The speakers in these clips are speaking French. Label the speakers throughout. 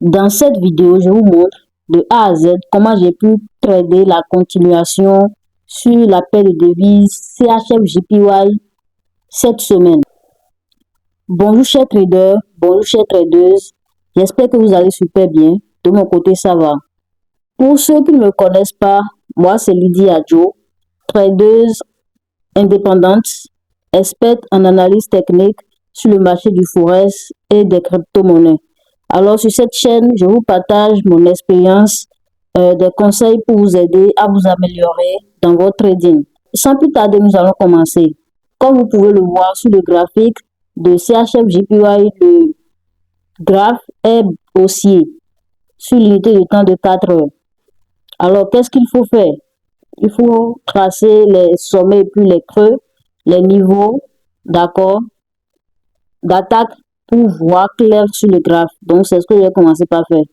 Speaker 1: Dans cette vidéo, je vous montre de A à Z comment j'ai pu trader la continuation sur la paire de devises CHF-JPY cette semaine. Bonjour chers traders, bonjour chers tradeuses, j'espère que vous allez super bien. De mon côté, ça va. Pour ceux qui ne me connaissent pas, moi c'est Lydie Adjo, tradeuse indépendante, experte en analyse technique sur le marché du Forex et des crypto-monnaies. Alors sur cette chaîne, je vous partage mon expérience, des conseils pour vous aider à vous améliorer dans votre trading. Sans plus tarder, nous allons commencer. Comme vous pouvez le voir sur le graphique de CHF-JPY, le graphe est haussier sur l'unité de temps de 4 heures. Alors, qu'est-ce qu'il faut faire? Il faut tracer les sommets et puis les creux, les niveaux, d'accord, d'attaque pour voir clair sur le graphe. Donc, c'est ce que je vais commencer par faire.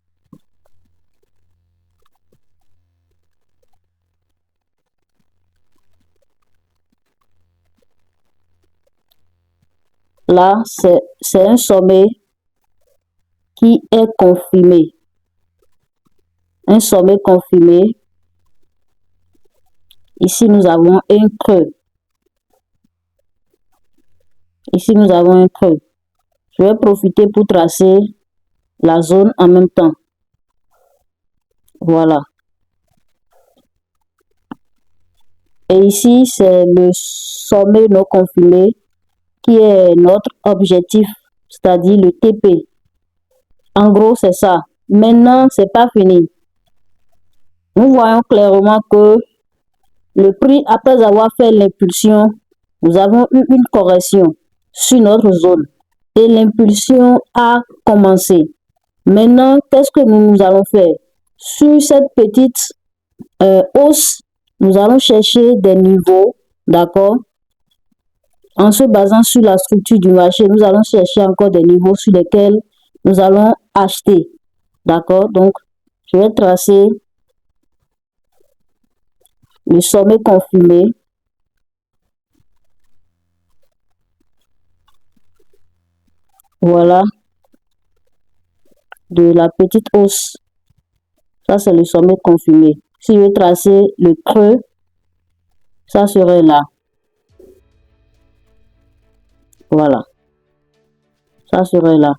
Speaker 1: Là, c'est un sommet qui est confirmé. Un sommet confirmé. Ici, nous avons un creux. Ici, nous avons un creux. Je vais profiter pour tracer la zone en même temps. Voilà. Et ici, c'est le sommet non confirmé qui est notre objectif, c'est-à-dire le TP. En gros, c'est ça. Maintenant, c'est pas fini. Nous voyons clairement que le prix, après avoir fait l'impulsion, nous avons eu une correction sur notre zone. Et l'impulsion a commencé. Maintenant, qu'est-ce que nous allons faire? Sur cette petite hausse, nous allons chercher des niveaux, d'accord? En se basant sur la structure du marché, nous allons chercher encore des niveaux sur lesquels nous allons acheter, d'accord? Donc, je vais tracer le sommet confirmé. Voilà. De la petite hausse. Ça, c'est le sommet confirmé. Si je veux tracer le creux, ça serait là. Voilà. Ça serait là.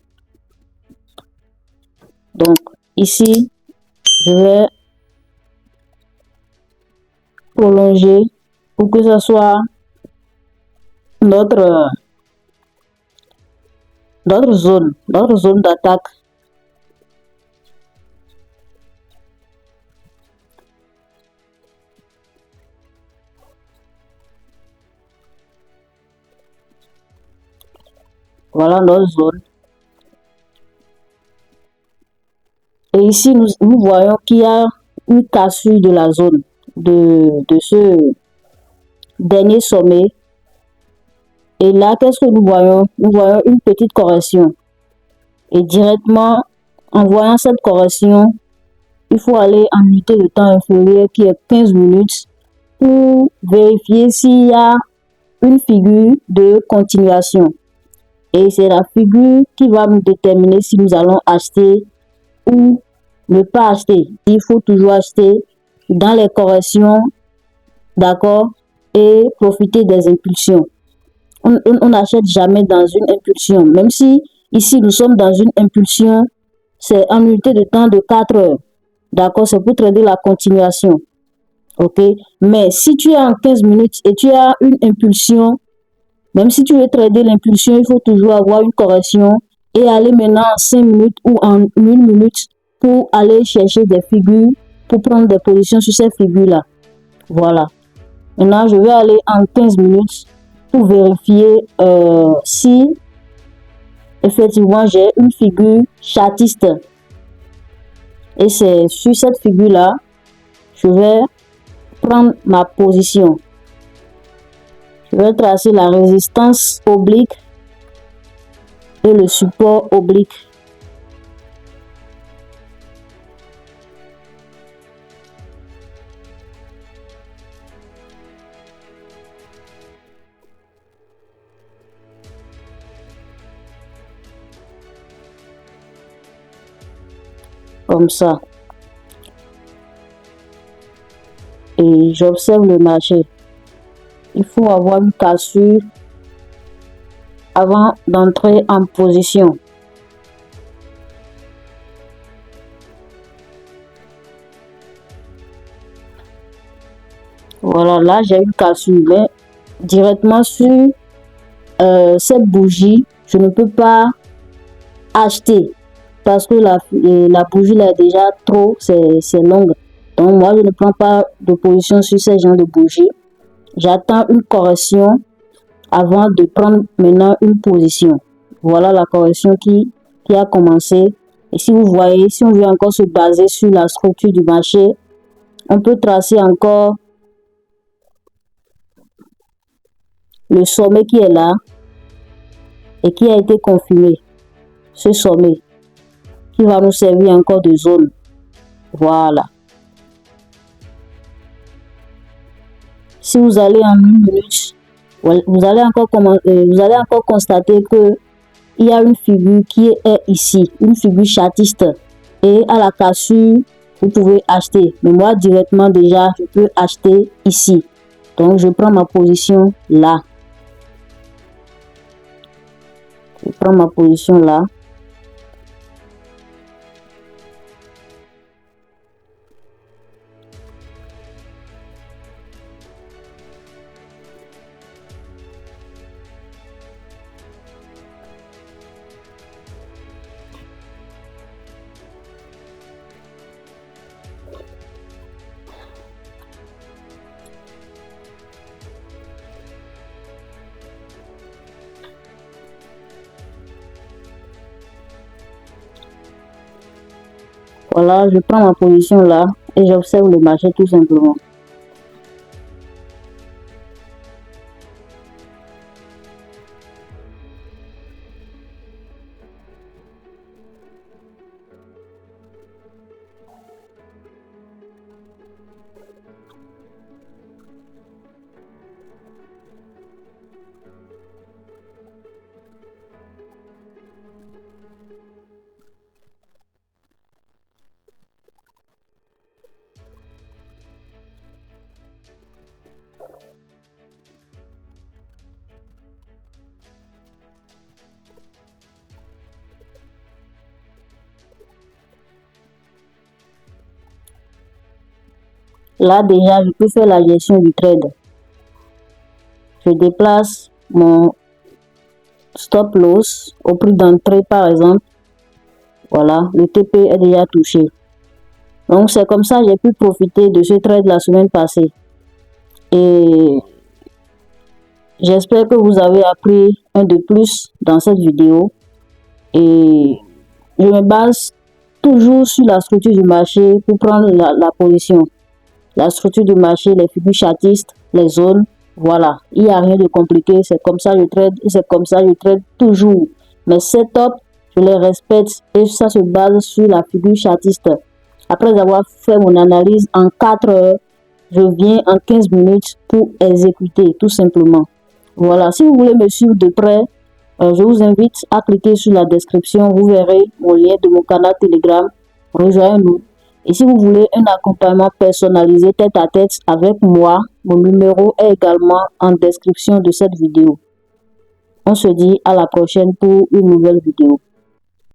Speaker 1: Donc, ici, je vais prolonger pour que ce soit notre zone d'attaque. Voilà notre zone. Et ici, nous voyons qu'il y a une cassure de la zone de ce dernier sommet. Et là, qu'est-ce que nous voyons? Nous voyons une petite correction. Et directement, en voyant cette correction, il faut aller en unité de temps inférieur qui est 15 minutes pour vérifier s'il y a une figure de continuation. Et c'est la figure qui va nous déterminer si nous allons acheter ou ne pas acheter. Il faut toujours acheter dans les corrections, d'accord, et profiter des impulsions. On n'achète jamais dans une impulsion. Même si ici nous sommes dans une impulsion, c'est en unité de temps de 4 heures. D'accord, c'est pour trader la continuation. Ok, mais si tu es en 15 minutes et tu as une impulsion, même si tu veux trader l'impulsion, il faut toujours avoir une correction et aller maintenant en 5 minutes ou en 1 minute pour aller chercher des figures, pour prendre des positions sur ces figures-là. Voilà. Maintenant, je vais aller en 15 minutes pour vérifier si effectivement j'ai une figure chartiste. Et c'est sur cette figure-là, je vais prendre ma position. Je vais tracer la résistance oblique et le support oblique. comme ça. Et j'observe le marché. Il faut avoir une cassure avant d'entrer en position. Voilà, là j'ai une cassure, mais directement sur cette bougie, je ne peux pas acheter parce que la bougie là est déjà trop, c'est longue. Donc moi je ne prends pas de position sur ces genres de bougies. J'attends une correction avant de prendre maintenant une position. Voilà la correction qui a commencé. Et si vous voyez, si on veut encore se baser sur la structure du marché, on peut tracer encore le sommet qui est là et qui a été confirmé. Ce sommet qui va nous servir encore de zone. Voilà. Si vous allez en 1 minute, vous allez encore constater que il y a une figure qui est ici, une figure chartiste. Et à la cassure, vous pouvez acheter. Mais moi, directement déjà, je peux acheter ici. Donc, je prends ma position là. Je prends ma position là. Voilà, je prends ma position là et j'observe le marché tout simplement. Là déjà, je peux faire la gestion du trade. Je déplace mon stop loss au prix d'entrée par exemple. Voilà, le TP est déjà touché. Donc c'est comme ça que j'ai pu profiter de ce trade la semaine passée. Et j'espère que vous avez appris un de plus dans cette vidéo. Et je me base toujours sur la structure du marché pour prendre la position. La structure du marché, les figures chartistes, les zones, voilà. Il n'y a rien de compliqué, c'est comme ça que je trade et c'est comme ça que je trade toujours. Mes setups, je les respecte et ça se base sur la figure chartiste. Après avoir fait mon analyse en 4 heures, je viens en 15 minutes pour exécuter tout simplement. Voilà, si vous voulez me suivre de près, je vous invite à cliquer sur la description, vous verrez mon lien de mon canal Telegram, rejoignez-nous. Et si vous voulez un accompagnement personnalisé tête à tête avec moi, mon numéro est également en description de cette vidéo. On se dit à la prochaine pour une nouvelle vidéo.